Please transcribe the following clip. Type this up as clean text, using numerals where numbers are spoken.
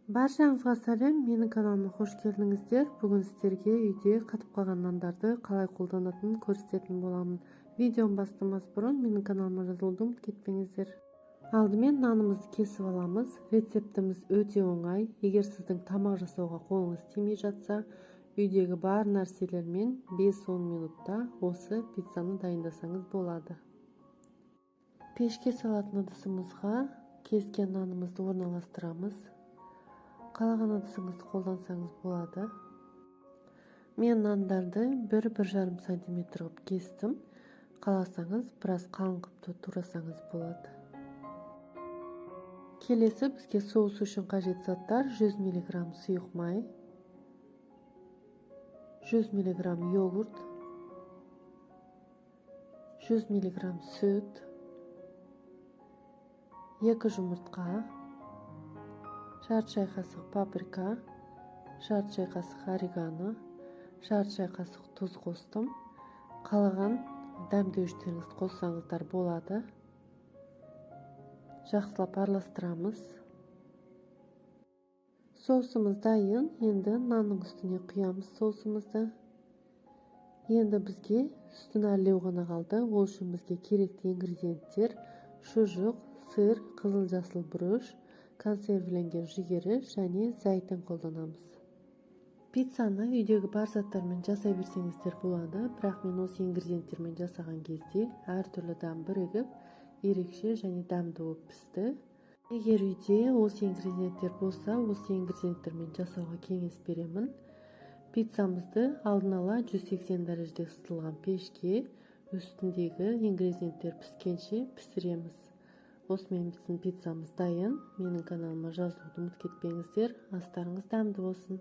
Баршаңызға сәлем, менің каналыма қош келдіңіздер. Бүгін сіздерге үйде қатып қалған нандарды қалай қолданатынын көрсететін боламын. Видеоны бастамас бұрын менің каналыма жазылуды ұмытып кетпеңіздер. Алдымен нанымызды кесіп аламыз. Рецептіміз өте оңай. Егер сіздің тамақ жасауға қолыңыз тимей жатса, үйдегі бар нәрселермен 5-10 минутта осы пиццаны дайындасаңыз болады. Пешке салатын ыдысымызға kesкен нанымызды орналастырамыз. Қалаған ыдысыңызды қолдансаңыз болады. Мен нандарды 1-1,5 см қылып кестім. Қаласаңыз біраз қалың қылып турасаңыз болады. Келесі бізге соус үшін қажет заттар: 100 мг сұйық май, 100 мг йогурт, 100 мг сүт, 2 жұмыртқа, жарты шай қасық паприка, жарты шай қасық орегано, жарты шай қасық тұз қостым. Қалаған дәмдеуіштеріңізді қоссаңыздар болады. Жақсылап араластырамыз. Соусымыз дайын. Енді нанның үстіне құямыз соусымызды. Енді бізге үстін әрлеу ғана қалды. Ол үшін бізге керекті ингредиенттер: шұжық, сыр, қызыл жасыл бұрыш, консервіленген жүгері және зәйтін қолданамыз. Пиццаны үйдегі бар заттармен жасай берсеңіздер болады, бірақ мен осы ингредиенттермен жасаған кезде әртүрлі дәм бірігіп, ерекше және дәмді болып пісті. Егер үйде осы ингредиенттер болса, осы ингредиенттермен жасауға кеңес беремін. Пиццамызды алдын ала 180 дәрежеде ысытылған пешке үстіндегі ингредиенттер піскенше пісіреміз. Осымен біздің пиццамыз дайын. Менің каналыма жазылуды ұмытып кетпеңіздер. Астарыңыз дәмді болсын.